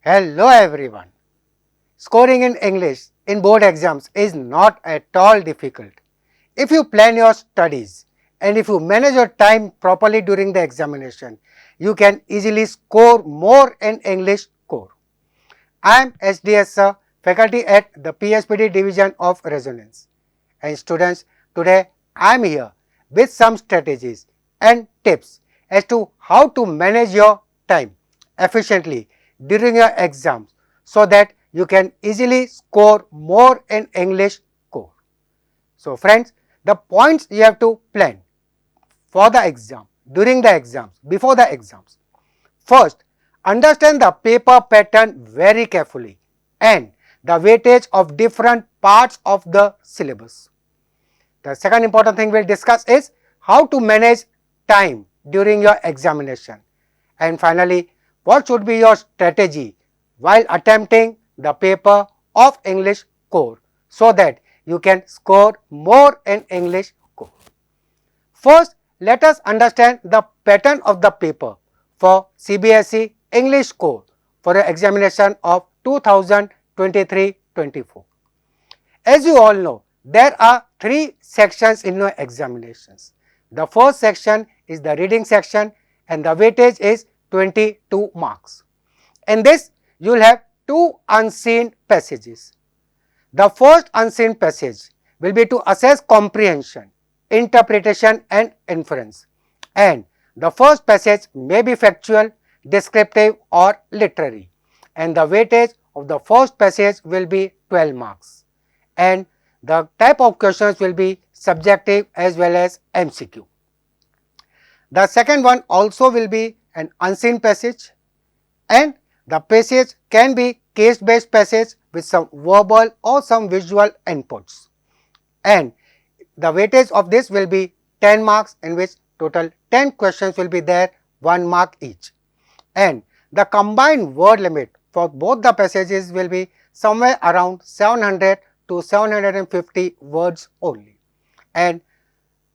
Hello everyone. Scoring in English in board exams is not at all difficult. If you plan your studies and if you manage your time properly during the examination, you can easily score more in English core. I am SDS sir, faculty at the PSPD division of Resonance. And students, today I am here with some strategies and tips as to how to manage your time efficiently during your exams so that you can easily score more in English core. So friends, the points you have to plan for the exam, during the exams, before the exams. First, understand the paper pattern very carefully and the weightage of different parts of the syllabus. The second important thing we'll discuss is how to manage time during your examination. And finally, what should be your strategy while attempting the paper of English core so that you can score more in English core. First, let us understand the pattern of the paper for CBSE English core for the examination of 2023-24. As you all know, there are three sections in your examinations. The first section is the reading section and the weightage is 22 marks. In this, you will have two unseen passages. The first unseen passage will be to assess comprehension, interpretation and inference. And the first passage may be factual, descriptive or literary. And the weightage of the first passage will be 12 marks. And the type of questions will be subjective as well as MCQ. The second one also will be an unseen passage, and the passage can be case based passage with some verbal or some visual inputs, and the weightage of this will be 10 marks, in which total 10 questions will be there, 1 mark each, and the combined word limit for both the passages will be somewhere around 700 to 750 words only, and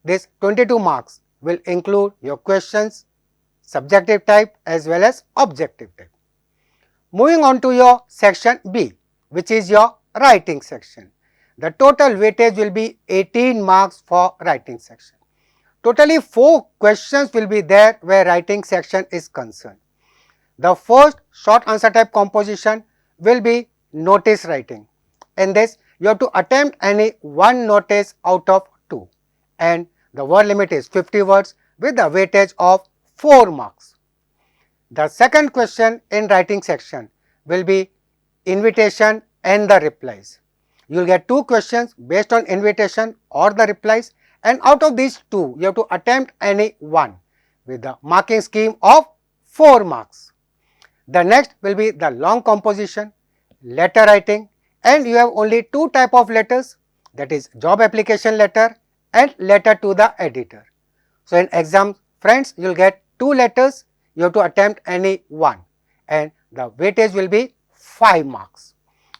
this 22 marks will include your questions, subjective type as well as objective type. Moving on to your section B, which is your writing section. The total weightage will be 18 marks for writing section. Totally 4 questions will be there where writing section is concerned. The first short answer type composition will be notice writing. In this, you have to attempt any one notice out of 2, and the word limit is 50 words with the weightage of 4 marks. The second question in writing section will be invitation and the replies. You will get 2 questions based on invitation or the replies, and out of these 2 you have to attempt any one with the marking scheme of 4 marks. The next will be the long composition, letter writing, and you have only 2 type of letters, that is job application letter and letter to the editor. So in exam, friends, you will get 2 letters, you have to attempt any one, and the weightage will be 5 marks.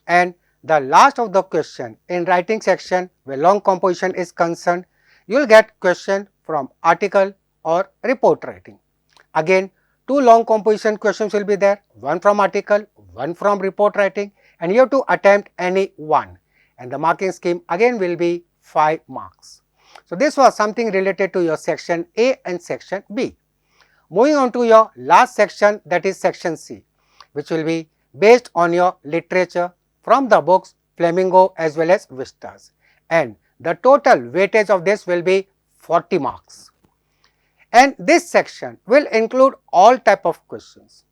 And the last of the question in writing section where long composition is concerned, you will get question from article or report writing. Again, 2 long composition questions will be there, one from article, one from report writing, and you have to attempt any one, and the marking scheme again will be 5 marks. So this was something related to your section A and section B. Moving on to your last section, that is section C, which will be based on your literature from the books Flamingo as well as Vistas, and the total weightage of this will be 40 marks. And this section will include all type of questions.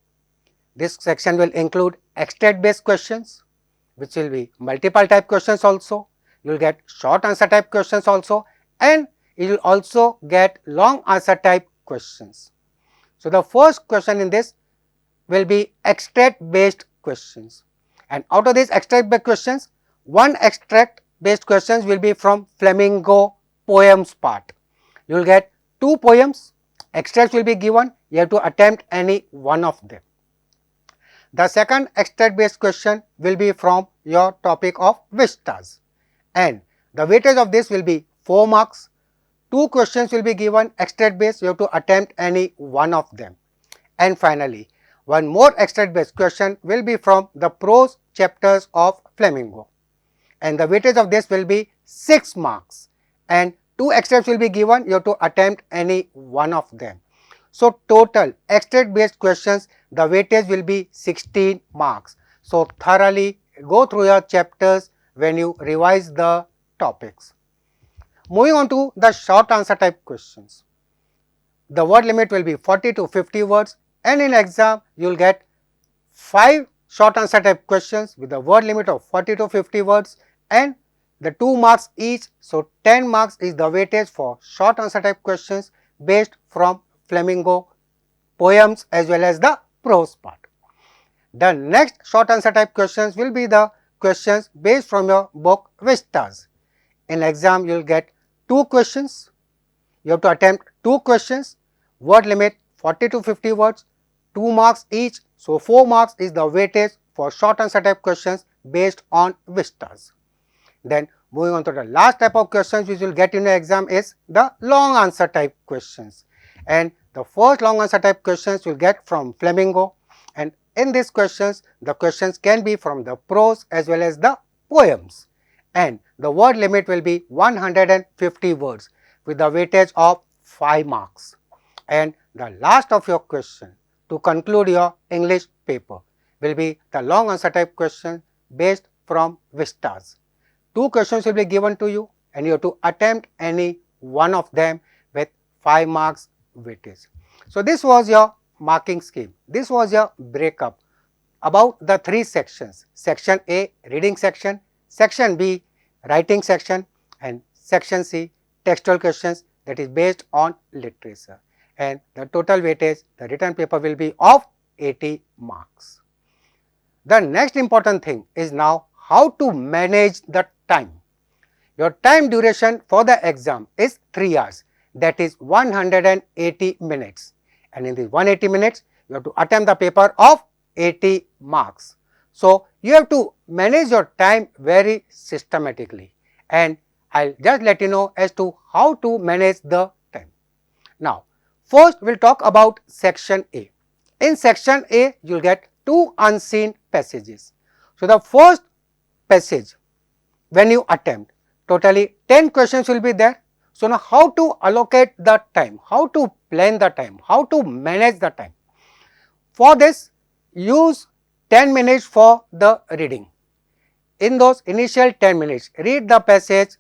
This section will include extract based questions, which will be multiple type questions also. You will get short answer type questions also, and you will also get long answer type questions. So the first question in this will be extract based questions, and out of these extract based questions, one extract based questions will be from Flamingo poems part. You will get 2 poems, extracts will be given, you have to attempt any one of them. The second extract based question will be from your topic of Vistas, and the weightage of this will be 4 marks. 2 questions will be given extract based, you have to attempt any one of them. And finally, One more extract based question will be from the prose chapters of Flamingo, and the weightage of this will be 6 marks, and 2 extracts will be given. You have to attempt any one of them. So, total extract based questions, the weightage will be 16 marks. So, thoroughly go through your chapters when you revise the topics. Moving on to the short answer type questions. The word limit will be 40 to 50 words, and in exam you will get 5 short answer type questions with a word limit of 40 to 50 words and the 2 marks each. So, 10 marks is the weightage for short answer type questions based from Flamingo poems as well as the prose part. The next short answer type questions will be the questions based from your book Vistas. In exam you will get 2 questions. You have to attempt 2 questions, word limit 40 to 50 words, 2 marks each. So, 4 marks is the weightage for short answer type questions based on Vistas. Then moving on to the last type of questions which you will get in the exam is the long answer type questions, and the first long answer type questions you will get from Flamingo, and in these questions the questions can be from the prose as well as the poems, and the word limit will be 150 words with the weightage of 5 marks. And the last of your question to conclude your English paper will be the long answer type question based from Vistas. 2 questions will be given to you and you have to attempt any one of them with 5 marks weightage. So, this was your marking scheme. This was your breakup about the 3 sections: section A reading section, section B writing section, and section C textual questions, that is based on literature, and the total weightage, the written paper will be of 80 marks. The next important thing is now how to manage the time. Your time duration for the exam is 3 hours, that is 180 minutes, and in these 180 minutes you have to attempt the paper of 80 marks. So, you have to manage your time very systematically, and I will just let you know as to how to manage the time. Now, first we will talk about section A. In section A you will get 2 unseen passages. So, the first passage when you attempt, totally 10 questions will be there. So, now how to allocate the time, how to plan the time, how to manage the time. For this, use 10 minutes for the reading. In those initial 10 minutes, read the passage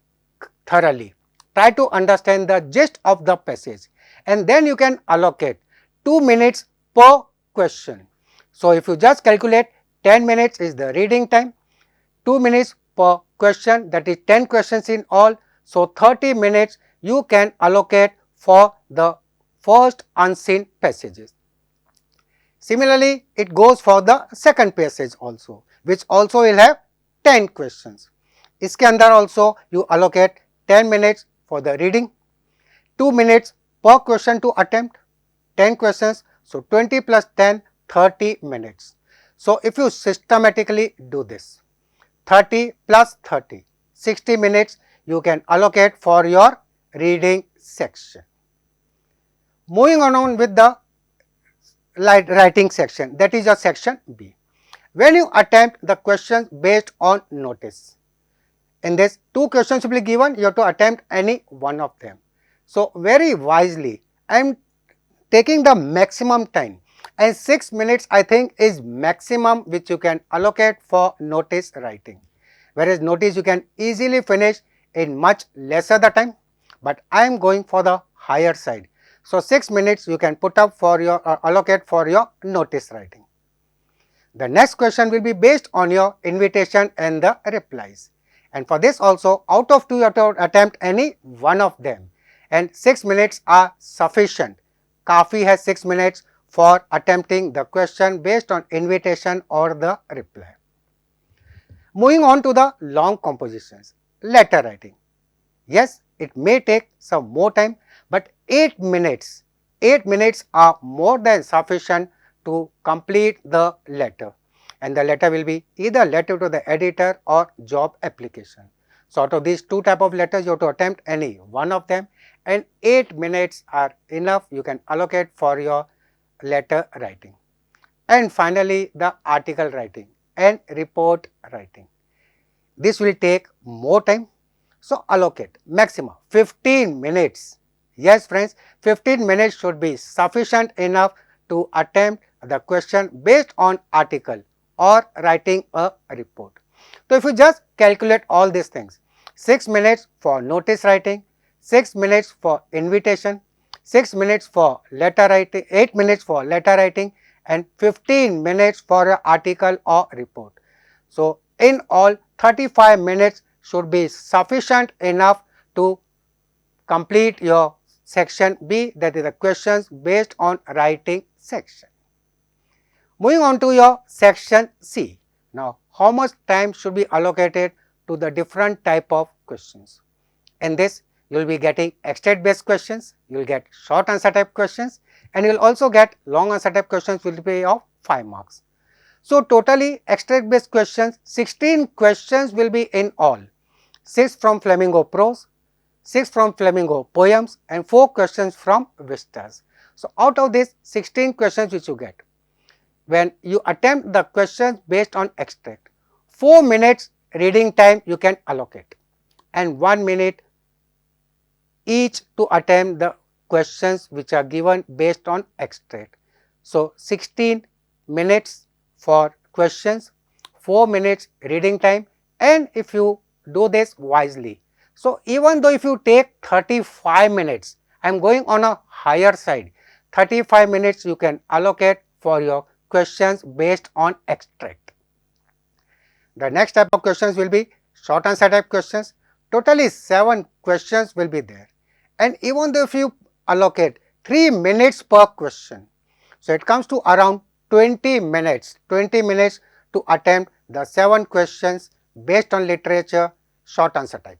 thoroughly, try to understand the gist of the passage, and then you can allocate 2 minutes per question. So, if you just calculate 10 minutes is the reading time, 2 minutes per question, that is 10 questions in all. So, 30 minutes you can allocate for the first unseen passages. Similarly, it goes for the second passage also, which also will have 10 questions. इसके अंदर also you allocate 10 minutes for the reading, 2 minutes per question to attempt, 10 questions. So, 20 plus 10, 30 minutes. So, if you systematically do this, 30 plus 30, 60 minutes you can allocate for your reading section. Moving on with the writing section, that is your section B. When you attempt the questions based on notice, in this 2 questions will be given, you have to attempt any one of them. So, very wisely I am taking the maximum time, and 6 minutes I think is maximum which you can allocate for notice writing, whereas notice you can easily finish in much lesser the time, but I am going for the higher side. So, 6 minutes you can put up for your allocate for your notice writing. The next question will be based on your invitation and the replies, and for this also out of 2 you have to attempt any one of them, and 6 minutes are sufficient. Kafi has 6 minutes for attempting the question based on invitation or the reply. Moving on to the long compositions, letter writing. Yes, it may take some more time, but 8 minutes are more than sufficient to complete the letter, and the letter will be either letter to the editor or job application. So, out of these 2 type of letters you have to attempt any one of them, and 8 minutes are enough you can allocate for your letter writing. and finally the article writing and report writing. This will take more time, so allocate maximum 15 minutes. Yes friends, 15 minutes should be sufficient enough to attempt the question based on article or writing a report. So if you just calculate all these things, 6 minutes for notice writing, 6 minutes for invitation, 6 minutes for letter writing, 8 minutes for letter writing and 15 minutes for an article or report. So in all 35 minutes should be sufficient enough to complete your section B, that is the questions based on writing section. Moving on to your section C. Now, how much time should be allocated to the different type of questions? In this, you will be getting extract based questions, you will get short answer type questions and you will also get long answer type questions will be of 5 marks. So, totally extract based questions, 16 questions will be in all, 6 from Flamingo Prose, 6 from Flamingo Poems and 4 questions from Vistas. So, out of this 16 questions which you get, when you attempt the questions based on extract, 4 minutes reading time you can allocate and 1 minute each to attempt the questions which are given based on extract. So, 16 minutes for questions, 4 minutes reading time and if you do this wisely. So, even though if you take 35 minutes, I am going on a higher side, 35 minutes you can allocate for your questions based on extract. The next type of questions will be short answer type questions. Totally 7 questions will be there and even though if you allocate 3 minutes per question, so it comes to around 20 minutes to attempt the 7 questions based on literature short answer type.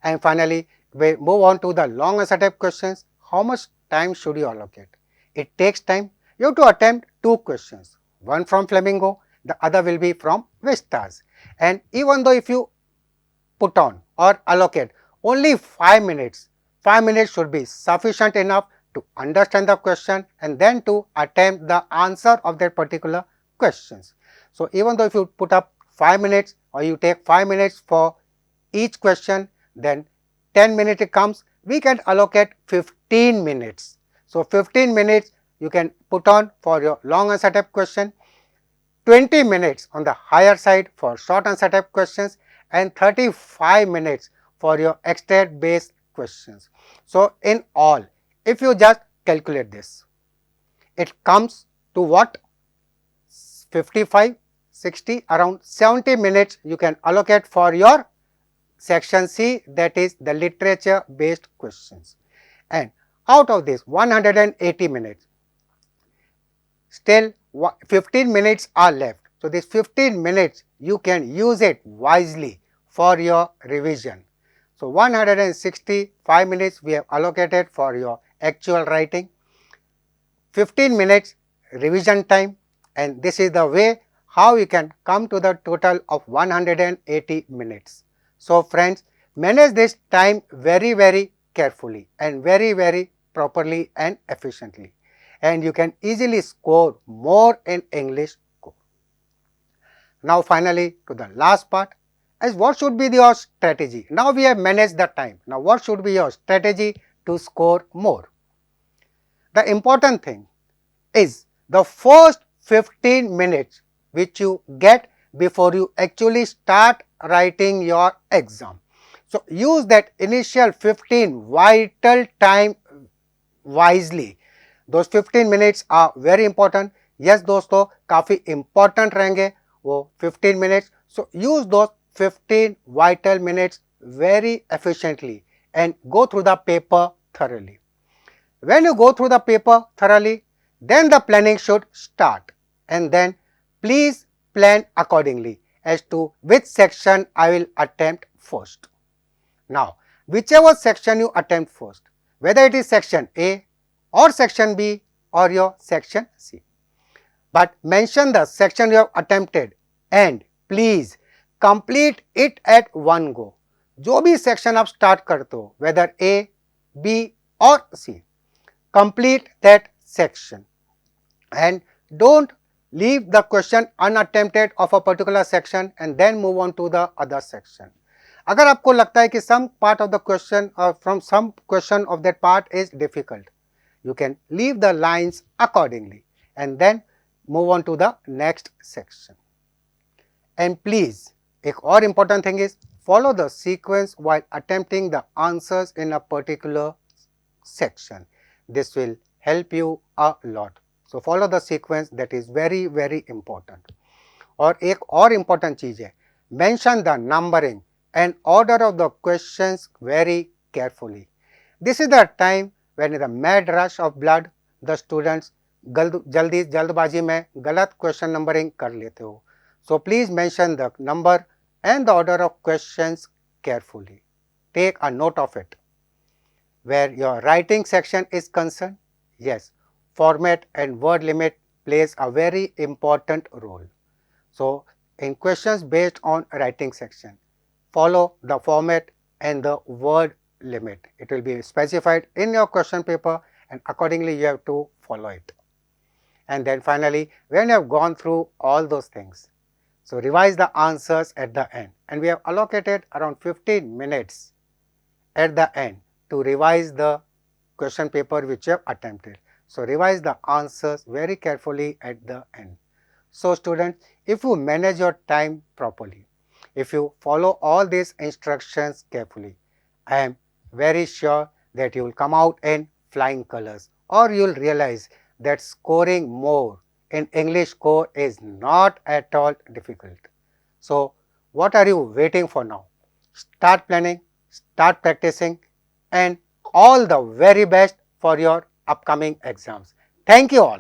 And finally, we move on to the long answer type questions. How much time should you allocate? It takes time. You have to attempt 2 questions, one from Flamingo, the other will be from Vistas. And even though if you put on or allocate only 5 minutes, 5 minutes should be sufficient enough to understand the question and then to attempt the answer of that particular questions. So, even though if you put up 5 minutes or you take 5 minutes for each question, then 10 minutes it comes, we can allocate 15 minutes. So, 15 minutes you can put on for your long answer type question, 20 minutes on the higher side for short answer type questions and 35 minutes for your extract based questions. So, in all, if you just calculate this, it comes to what? 55, 60, around 70 minutes you can allocate for your section C, that is the literature based questions. And out of this 180 minutes, still 15 minutes are left. So, this 15 minutes you can use it wisely for your revision. So, 165 minutes we have allocated for your actual writing, 15 minutes revision time and this is the way how you can come to the total of 180 minutes. So, friends, manage this time very carefully and very properly and efficiently and you can easily score more in English course. Now, finally, to the last part, as what should be your strategy? Now, we have managed the time. Now, what should be your strategy to score more? The important thing is the first 15 minutes which you get before you actually start writing your exam. So, use that initial 15 vital time wisely. Those 15 minutes are very important. Yes दोस्तों, काफ़ी important रहेंगे वो 15 minutes. So, use those 15 vital minutes very efficiently and go through the paper thoroughly. When you go through the paper thoroughly, then the planning should start and then please plan accordingly as to which section I will attempt first. Now, whichever section you attempt first, whether it is section A or section B or your section C, but mention the section you have attempted and please complete it at one go. जो भी section आप start करते हो, whether A, B or C, complete that section and don't leave the question unattempted of a particular section and then move on to the other section. अगर आपको लगता है कि some part of the question or from some question of that part is difficult, you can leave the lines accordingly and then move on to the next section. And please, एक और important thing is follow the sequence while attempting the answers in a particular section. This will help you a lot. So follow the sequence, that is very very important. और एक और important चीज है, mention the numbering and order of the questions very carefully. This is the time when in the mad rush of blood the students जल्दबाजी में गलत question numbering कर लेते हो. So please mention the number and the order of questions carefully. Take a note of it. Where your writing section is concerned, yes, format and word limit plays a very important role. So in questions based on writing section, follow the format and the word limit. It will be specified in your question paper and accordingly you have to follow it. And then finally, when you have gone through all those things, so revise the answers at the end, and we have allocated around 15 minutes at the end to revise the question paper which you have attempted. So revise the answers very carefully at the end. So students, if you manage your time properly, if you follow all these instructions carefully, I am very sure that you will come out in flying colors, or you will realize that scoring more in English core is not at all difficult. So what are you waiting for now? Start planning, start practicing, and all the very best for your upcoming exams. Thank you all.